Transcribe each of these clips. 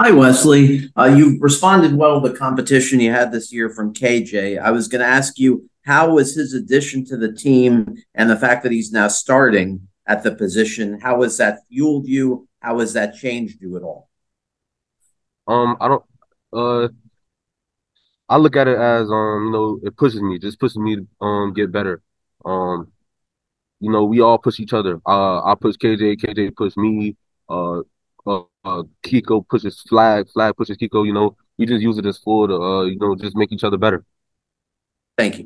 Hi, Wesley. You responded well to the competition you had this year from KJ. I was going to ask you, how was his addition to the team and the fact that he's now starting at the position? How has that fueled you? How has that changed you at all? I don't. Uh, I look at it as it pushes me, just pushes me to get better. Um, we all push each other. I push KJ, KJ push me. Uh, Kiko pushes Flag, Flag pushes Kiko. We just use it as full to just make each other better. Thank you.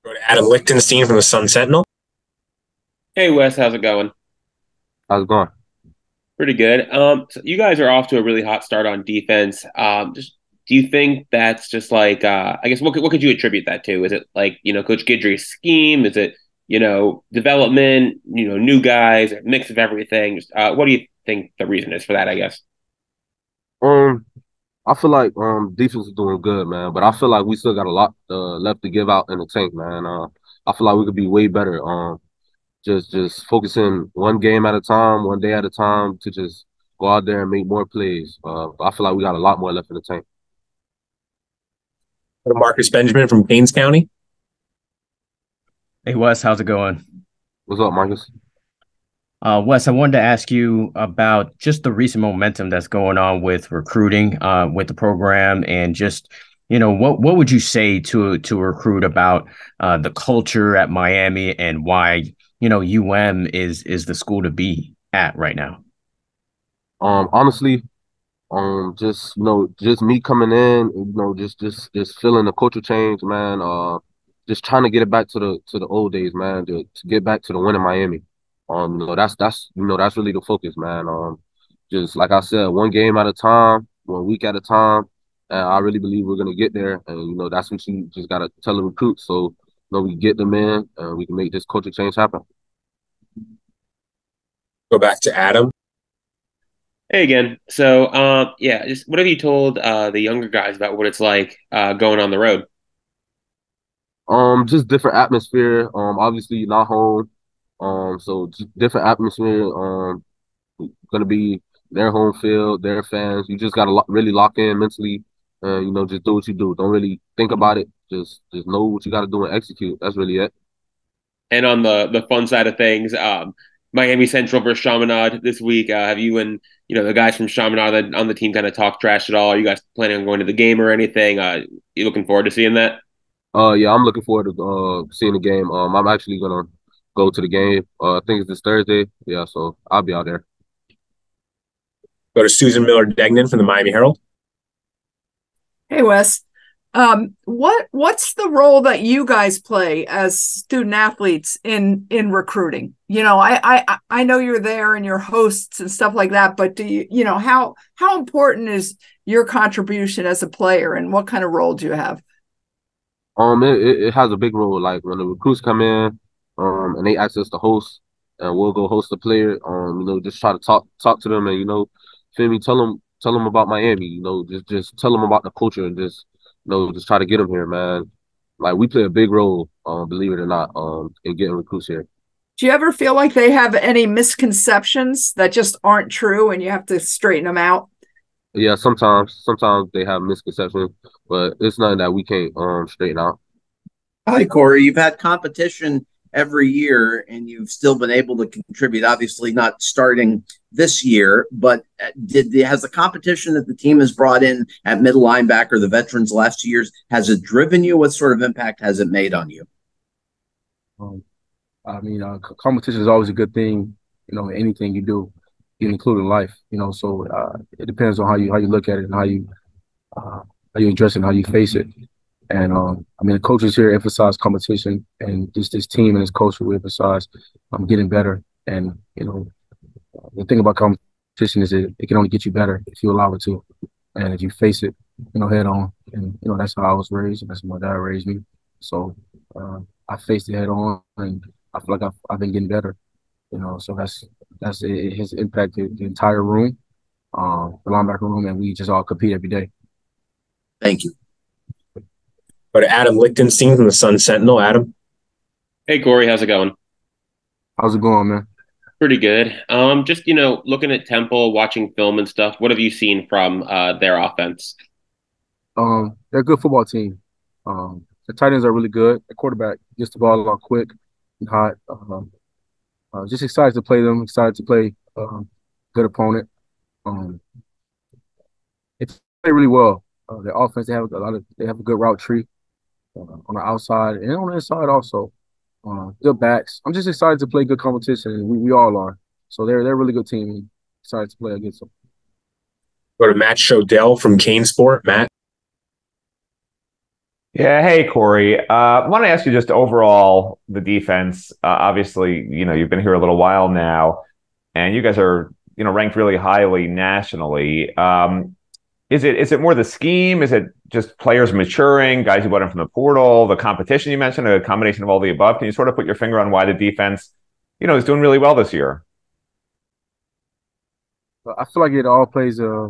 Go to Adam Lichtenstein from the Sun Sentinel. Hey Wes, how's it going? How's it going? Pretty good. So you guys are off to a really hot start on defense. Just do you think that's just like I guess what could you attribute that to? Is it like, Coach Guidry's scheme? Is it, development, new guys, a mix of everything? Just, what do you think the reason is for that, I guess? Um, I feel like defense is doing good, man, but I feel like we still got a lot left to give out in the tank, man. I feel like we could be way better. Just focusing one game at a time, one day at a time to just go out there and make more plays. I feel like we got a lot more left in the tank. Go to Marcus Benjamin from Kings County. Hey Wes, how's it going? What's up, Marcus? Wes, I wanted to ask you about just the recent momentum that's going on with recruiting, with the program, and just what would you say to a recruit about the culture at Miami and why UM is the school to be at right now? Honestly, just me coming in, just feeling the culture change, man. Just trying to get it back to the old days, man. To get back to the win in Miami. That's really the focus, man. Just like I said, one game at a time, one week at a time. And I really believe we're gonna get there. And that's what you just gotta tell the recruits. So we get them in, and we can make this culture change happen. Go back to Adam. Hey again. So, yeah, just what have you told the younger guys about what it's like going on the road? Just different atmosphere. Obviously you're not home. So just different atmosphere. Gonna be their home field, their fans. You just gotta really lock in mentally, and just do what you do. Don't really think about it. Just know what you gotta do and execute. That's really it. And on the fun side of things, Miami Central versus Chaminade this week. Have you and the guys from Chaminade on the team kind of talk trash at all? Are you guys planning on going to the game or anything? You looking forward to seeing that? Yeah, I'm looking forward to seeing the game. I'm actually gonna go to the game. I think it's this Thursday. Yeah, so I'll be out there. Go to Susan Miller Degnan from the Miami Herald. Hey Wes, what's the role that you guys play as student athletes in recruiting? I know you're there and you're hosts and stuff like that, but do how important is your contribution as a player, and what kind of role do you have? It has a big role. Like when the recruits come in, and they ask us to host, and we'll go host the player. Just try to talk to them, and feel me, tell them about Miami. Just tell them about the culture, and just try to get them here, man. Like we play a big role, believe it or not, in getting recruits here. Do you ever feel like they have any misconceptions that just aren't true and you have to straighten them out? Yeah, sometimes they have misconceptions, but it's nothing that we can't straighten out. Hi, Corey. You've had competition every year and you've still been able to contribute. Obviously, not starting this year, but has the competition that the team has brought in at middle linebacker, the veterans the last 2 years, has it driven you? What sort of impact has it made on you? Um, Competition is always a good thing, in anything you do, including life. So it depends on how you look at it and how you address it and how you face it. And the coaches here emphasize competition, and just this team and this culture we emphasize getting better. And the thing about competition is it can only get you better if you allow it to, and if you face it, head on. And that's how I was raised, and that's how my dad raised me. So I faced it head on, and I feel like I've been getting better. So that's it has impacted the entire room, the linebacker room, and we just all compete every day. Thank you. Go to Adam Lichtenstein from the Sun Sentinel. Adam. Hey Corey, how's it going? How's it going, man? Pretty good. Just looking at Temple, watching film and stuff. What have you seen from their offense? They're a good football team. The tight ends are really good. The quarterback gets the ball out quick and hot. Just excited to play them. Excited to play good opponent. They play really well. Their offense, they have a good route tree on the outside and on the inside also. Good backs. I'm just excited to play good competition, and we all are. So they're a really good team. Excited to play against them. Go to Matt Shodell from Kane Sport. Matt. Yeah, hey Corey. I want to ask you just overall the defense. Obviously, you've been here a little while now, and you guys are ranked really highly nationally. Is it more the scheme? Is it just players maturing, guys you brought in from the portal, the competition you mentioned, a combination of all the above? Can you sort of put your finger on why the defense, is doing really well this year? I feel like it all plays a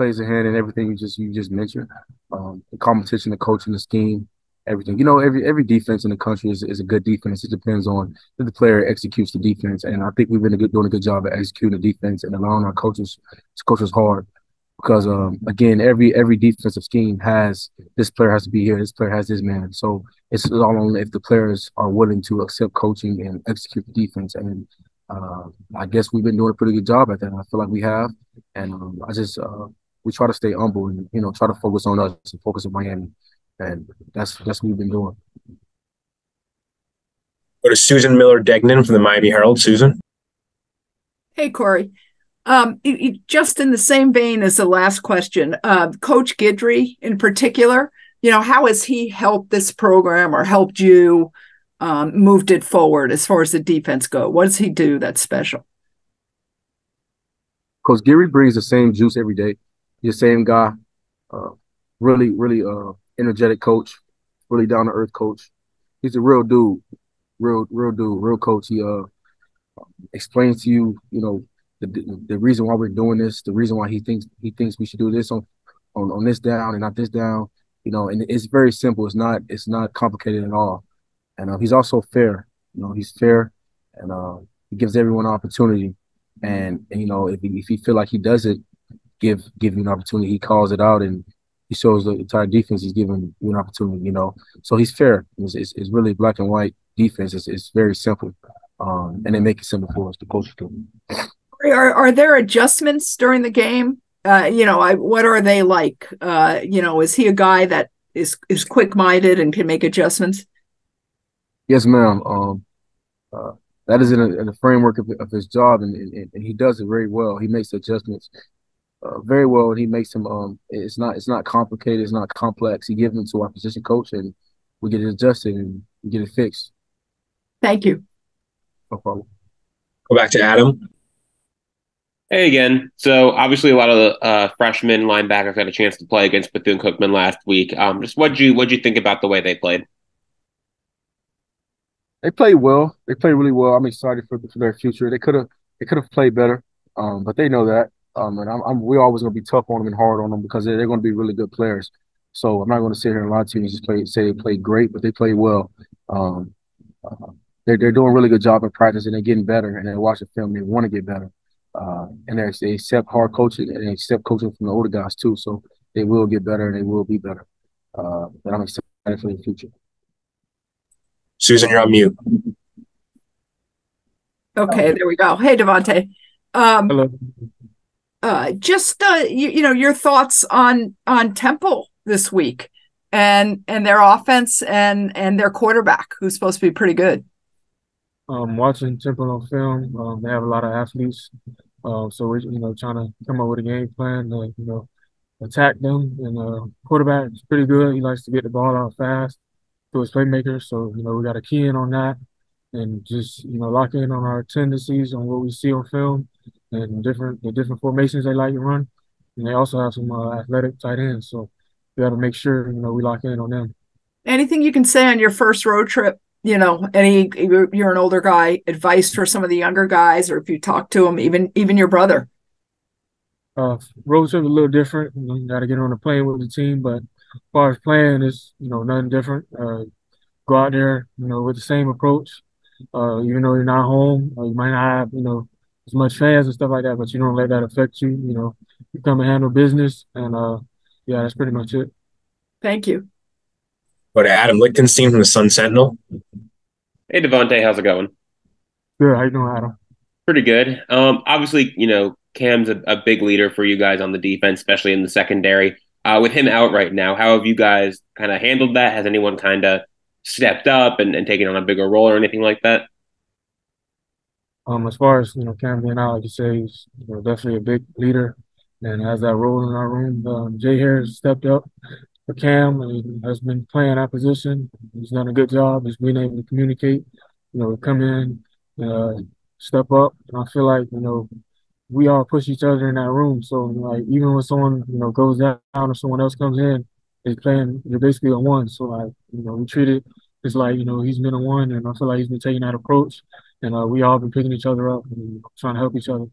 hand in everything you just mentioned. The competition, the coaching, the scheme, everything. Every defense in the country is a good defense. It depends on if the player executes the defense, and I think we've been doing a good job of executing the defense and allowing our coaches to coach us hard. Because again, every defensive scheme has this player has to be here, this player has this man. So it's all on if the players are willing to accept coaching and execute the defense. And I guess we've been doing a pretty good job at that. I feel like we have, and we try to stay humble and try to focus on us and focus on Miami, and that's what we've been doing. Go to Susan Miller-Degnan from the Miami Herald. Susan. Hey, Corey. Just in the same vein as the last question, Coach Guidry in particular, how has he helped this program or helped you moved it forward as far as the defense go? What does he do that's special? Coach Guidry brings the same juice every day. He's the same guy, really energetic coach, really down to earth coach. He's a real dude, real dude, real coach. He explains to you, the reason why we're doing this, the reason why he thinks we should do this on this down and not this down, and it's very simple. It's not complicated at all. And he's also fair. He's fair, and he gives everyone an opportunity. And if he feel like he doesn't give you an opportunity, he calls it out and he shows the entire defense he's giving you an opportunity. So he's fair. It's really black and white defense. It's very simple, and they make it simple for us, the coaches do. Are there adjustments during the game? What are they like? Is he a guy that is quick-minded and can make adjustments? Yes, ma'am. That is in the framework of his job, and he does it very well. He makes adjustments very well, and he makes them. It's not complicated. It's not complex. He gives them to our position coach, and we get it adjusted and we get it fixed. Thank you. No problem. Go back to Adam. Hey again. So obviously a lot of the freshman linebackers had a chance to play against Bethune-Cookman last week. Just what'd you think about the way they played? They played well. They played really well. I'm excited for their future. They could have played better, but they know that. And we're always going to be tough on them and hard on them because they're going to be really good players. So I'm not going to sit here and lie to you and just say they played great, but they played well. They're doing a really good job in practice, and they're getting better. And they watch the film, and they want to get better. And they accept hard coaching, and they accept coaching from the older guys too. So they will get better, and they will be better. And I'm excited for the future. Susan, you're on mute. Okay, there we go. Hey, Davonte. Hello. Just your thoughts on Temple this week and their offense and their quarterback, who's supposed to be pretty good. Watching Temple on film, they have a lot of athletes, so we're trying to come up with a game plan to attack them. And quarterback is pretty good. He likes to get the ball out fast to his playmakers. So we got to key in on that and just lock in on our tendencies on what we see on film and the different formations they like to run. And they also have some athletic tight ends, so we got to make sure we lock in on them. Anything you can say on your first road trip? You're an older guy, advice for some of the younger guys, or if you talk to them, even your brother. Road trip is a little different. You got to get on a plane with the team, but as far as playing, it's nothing different. Go out there, with the same approach, Even though you're not home, you might not have, as much fans and stuff like that, but you don't let that affect you. You come and handle business, and yeah, that's pretty much it. Thank you. Go to Adam Lichtenstein from the Sun Sentinel. Hey, Davonte, how's it going? Good. How you doing, Adam? Pretty good. Obviously, Cam's a big leader for you guys on the defense, especially in the secondary. With him out right now, how have you guys kind of handled that? Has anyone kind of stepped up and taken on a bigger role or anything like that? As far as Cam being out, like you say, he's definitely a big leader and has that role in our room. Jay Harris stepped up for Cam and he has been playing that position. He's done a good job. He's been able to communicate, come in, step up. And I feel like we all push each other in that room. So like even when someone goes down or someone else comes in, they're basically a one. So like we treat it just like he's been a one, and I feel like he's been taking that approach. And we all been picking each other up and trying to help each other.